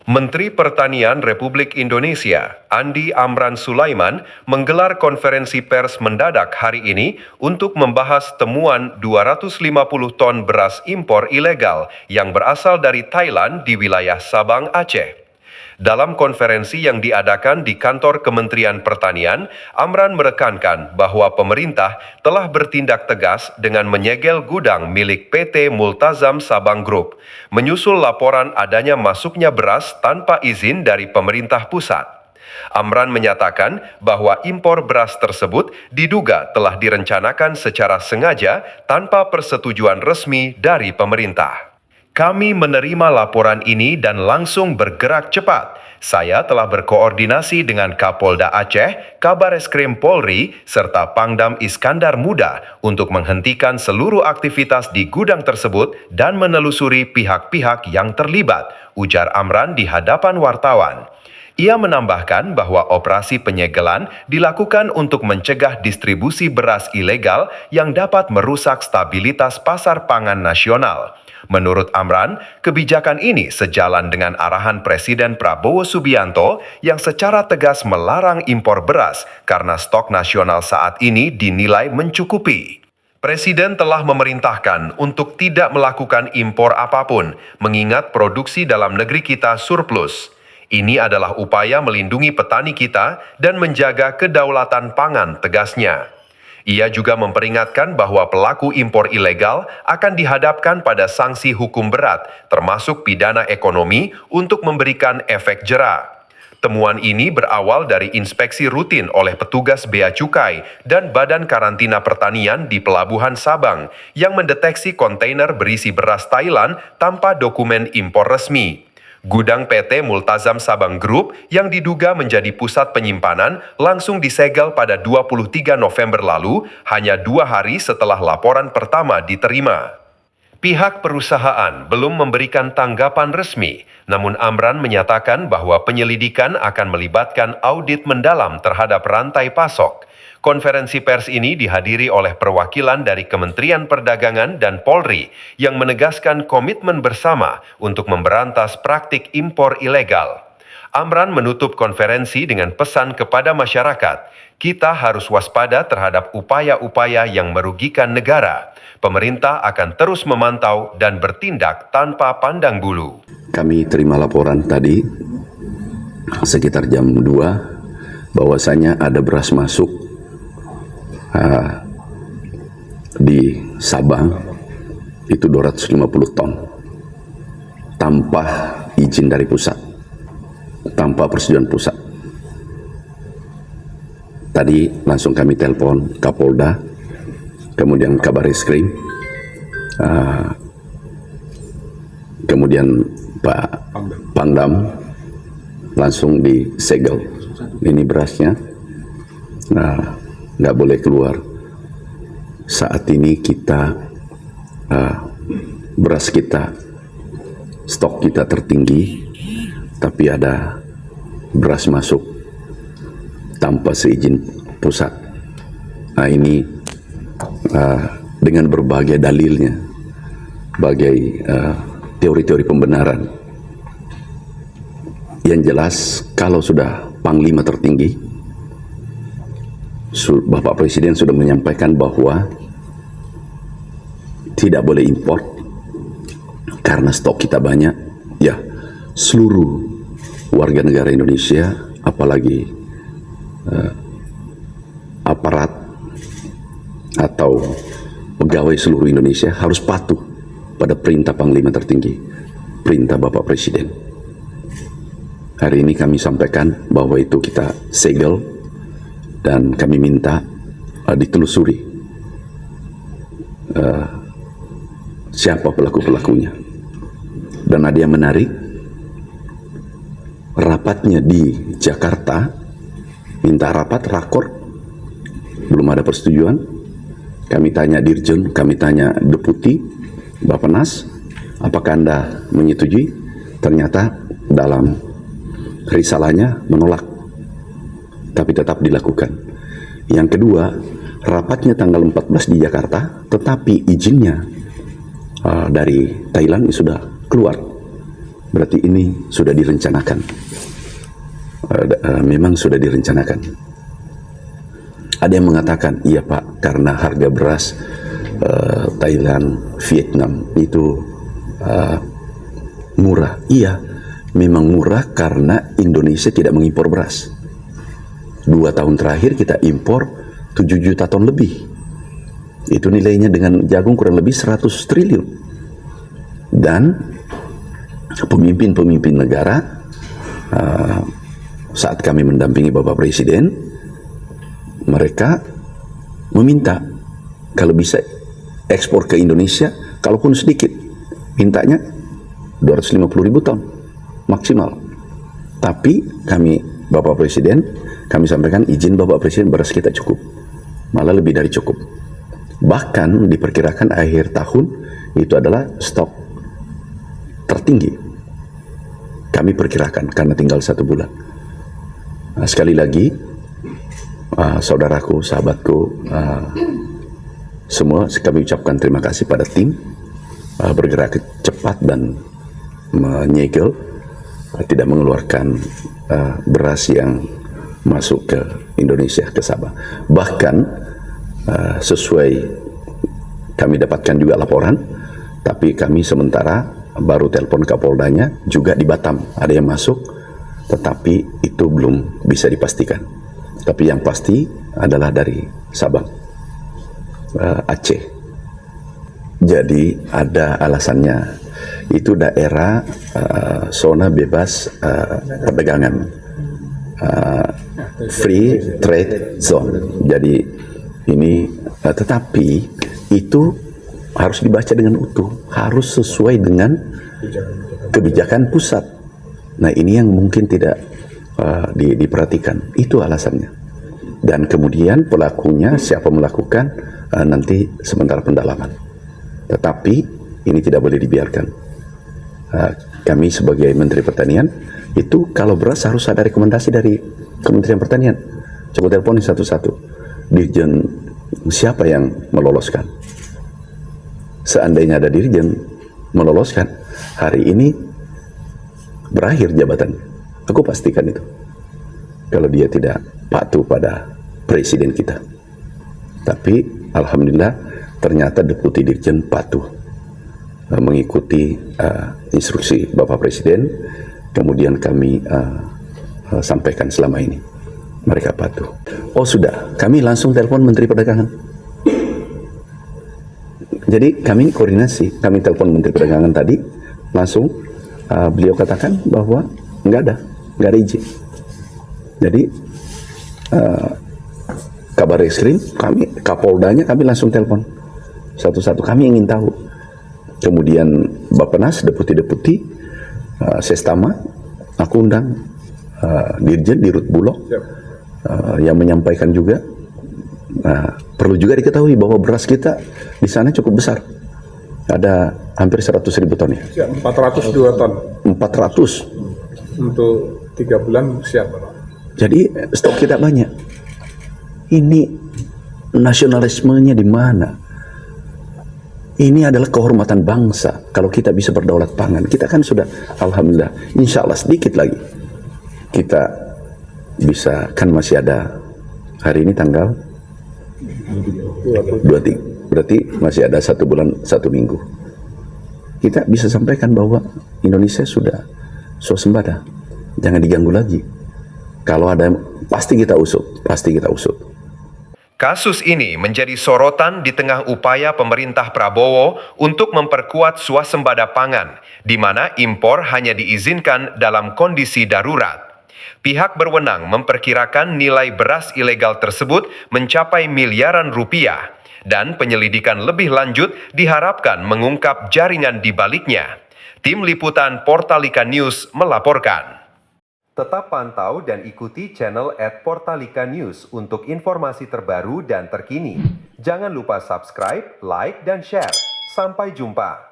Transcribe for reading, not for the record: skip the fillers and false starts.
Menteri Pertanian Republik Indonesia, Andi Amran Sulaiman, menggelar konferensi pers mendadak hari ini untuk membahas temuan 250 ton beras impor ilegal yang berasal dari Thailand di wilayah Sabang, Aceh. Dalam konferensi yang diadakan di kantor Kementerian Pertanian, Amran menekankan bahwa pemerintah telah bertindak tegas dengan menyegel gudang milik PT Multazam Sabang Group, menyusul laporan adanya masuknya beras tanpa izin dari pemerintah pusat. Amran menyatakan bahwa impor beras tersebut diduga telah direncanakan secara sengaja tanpa persetujuan resmi dari pemerintah. Kami menerima laporan ini dan langsung bergerak cepat. Saya telah berkoordinasi dengan Kapolda Aceh, Kabareskrim Polri, serta Pangdam Iskandar Muda untuk menghentikan seluruh aktivitas di gudang tersebut dan menelusuri pihak-pihak yang terlibat, ujar Amran di hadapan wartawan. Ia menambahkan bahwa operasi penyegelan dilakukan untuk mencegah distribusi beras ilegal yang dapat merusak stabilitas pasar pangan nasional. Menurut Amran, kebijakan ini sejalan dengan arahan Presiden Prabowo Subianto yang secara tegas melarang impor beras karena stok nasional saat ini dinilai mencukupi. Presiden telah memerintahkan untuk tidak melakukan impor apapun, mengingat produksi dalam negeri kita surplus. Ini adalah upaya melindungi petani kita dan menjaga kedaulatan pangan, tegasnya. Ia juga memperingatkan bahwa pelaku impor ilegal akan dihadapkan pada sanksi hukum berat, termasuk pidana ekonomi, untuk memberikan efek jera. Temuan ini berawal dari inspeksi rutin oleh petugas Bea Cukai dan Badan Karantina Pertanian di Pelabuhan Sabang yang mendeteksi kontainer berisi beras Thailand tanpa dokumen impor resmi. Gudang PT Multazam Sabang Group yang diduga menjadi pusat penyimpanan langsung disegel pada 23 November lalu, hanya 2 hari setelah laporan pertama diterima. Pihak perusahaan belum memberikan tanggapan resmi, namun Amran menyatakan bahwa penyelidikan akan melibatkan audit mendalam terhadap rantai pasok. Konferensi pers ini dihadiri oleh perwakilan dari Kementerian Perdagangan dan Polri yang menegaskan komitmen bersama untuk memberantas praktik impor ilegal. Amran menutup konferensi dengan pesan kepada masyarakat, kita harus waspada terhadap upaya-upaya yang merugikan negara. Pemerintah akan terus memantau dan bertindak tanpa pandang bulu. Kami terima laporan tadi sekitar jam 2 bahwasanya ada beras masuk di Sabang itu 250 ton tanpa izin dari pusat, tanpa persetujuan pusat. Tadi langsung kami telepon Kapolda, kemudian Kabareskrim, kemudian Pak Pangdam, langsung disegel. Ini berasnya nggak boleh keluar. Saat ini kita beras kita, stok kita tertinggi, tapi ada beras masuk tanpa seizin pusat. Nah ini dengan berbagai dalilnya, bagai teori-teori pembenaran. Yang jelas kalau sudah Panglima tertinggi, Bapak Presiden sudah menyampaikan bahwa tidak boleh impor karena stok kita banyak. Ya, seluruh warga negara Indonesia, apalagi aparat atau pegawai seluruh Indonesia harus patuh pada perintah Panglima tertinggi, perintah Bapak Presiden. Hari ini kami sampaikan bahwa itu kita segel dan kami minta ditelusuri siapa pelaku-pelakunya. Dan ada yang menarik, rapatnya di Jakarta, minta rapat rakor, belum ada persetujuan. Kami tanya Dirjen, kami tanya Deputi Bappenas, apakah Anda menyetujui? Ternyata dalam risalahnya menolak, tapi tetap dilakukan. Yang kedua, rapatnya tanggal 14 di Jakarta, tetapi izinnya dari Thailand sudah keluar. Berarti ini sudah direncanakan. Memang sudah direncanakan. Ada yang mengatakan, iya Pak, karena harga beras Thailand, Vietnam itu murah. Iya, memang murah karena Indonesia tidak mengimpor beras. 2 tahun terakhir kita impor 7 juta ton lebih. Itu nilainya dengan jagung kurang lebih 100 triliun. Dan pemimpin-pemimpin negara saat kami mendampingi Bapak Presiden, mereka meminta kalau bisa ekspor ke Indonesia, kalaupun sedikit, mintanya 250.000 ton maksimal. Tapi kami, Bapak Presiden, kami sampaikan izin Bapak Presiden, beras kita cukup, malah lebih dari cukup. Bahkan diperkirakan akhir tahun itu adalah stok tertinggi. Kami perkirakan karena tinggal 1 bulan. Nah, sekali lagi, saudaraku, sahabatku, semua kami ucapkan terima kasih pada tim bergerak cepat dan menyegel, tidak mengeluarkan beras yang masuk ke Indonesia, ke Sabah. Bahkan sesuai kami dapatkan juga laporan, tapi kami sementara baru telepon Kapoldanya juga di Batam ada yang masuk, tetapi itu belum bisa dipastikan. Tapi yang pasti adalah dari Sabang, Aceh. Jadi ada alasannya, itu daerah zona bebas perdagangan, free trade zone. Jadi ini tetapi itu harus dibaca dengan utuh, harus sesuai dengan kebijakan pusat. Nah, ini yang mungkin tidak diperhatikan, itu alasannya. Dan kemudian pelakunya, siapa melakukan, nanti sementara pendalaman. Tetapi ini tidak boleh dibiarkan. Kami sebagai Menteri Pertanian, itu kalau beras harus ada rekomendasi dari Kementerian Pertanian. Coba teleponin satu-satu. Dirjen siapa yang meloloskan? Seandainya ada dirjen meloloskan, hari ini berakhir jabatan. Aku pastikan itu. Kalau dia tidak patuh pada presiden kita. Tapi alhamdulillah ternyata Deputi Dirjen patuh mengikuti instruksi Bapak Presiden. Kemudian kami sampaikan selama ini mereka patuh. Oh sudah, kami langsung telepon Menteri Perdagangan. Jadi kami koordinasi, kami telepon Menteri Perdagangan tadi, langsung beliau katakan bahwa nggak ada izin. Jadi kabar reskrim, kami Kapoldanya kami langsung telepon satu-satu, kami ingin tahu. Kemudian Bappenas, deputi-deputi, Sestama, aku undang Dirjen Dirut Bulog yang menyampaikan juga. Perlu juga diketahui bahwa beras kita di sana cukup besar. Ada hampir 100.000 ton ya. 402 ton. 400. Untuk 3 bulan siap. Jadi stok kita banyak. Ini nasionalismenya di mana? Ini adalah kehormatan bangsa. Kalau kita bisa berdaulat pangan, kita kan sudah alhamdulillah. Insya Allah sedikit lagi kita bisa, kan masih ada hari ini tanggal 23, berarti masih ada 1 bulan 1 minggu. Kita bisa sampaikan bahwa Indonesia sudah swasembada, jangan diganggu lagi. Kalau ada, pasti kita usut, pasti kita usut. Kasus ini menjadi sorotan di tengah upaya pemerintah Prabowo untuk memperkuat swasembada pangan, di mana impor hanya diizinkan dalam kondisi darurat. Pihak berwenang memperkirakan nilai beras ilegal tersebut mencapai miliaran rupiah, dan penyelidikan lebih lanjut diharapkan mengungkap jaringan di baliknya. Tim Liputan Portalika News melaporkan. Tetap pantau dan ikuti channel @Portalika News untuk informasi terbaru dan terkini. Jangan lupa subscribe, like, dan share. Sampai jumpa.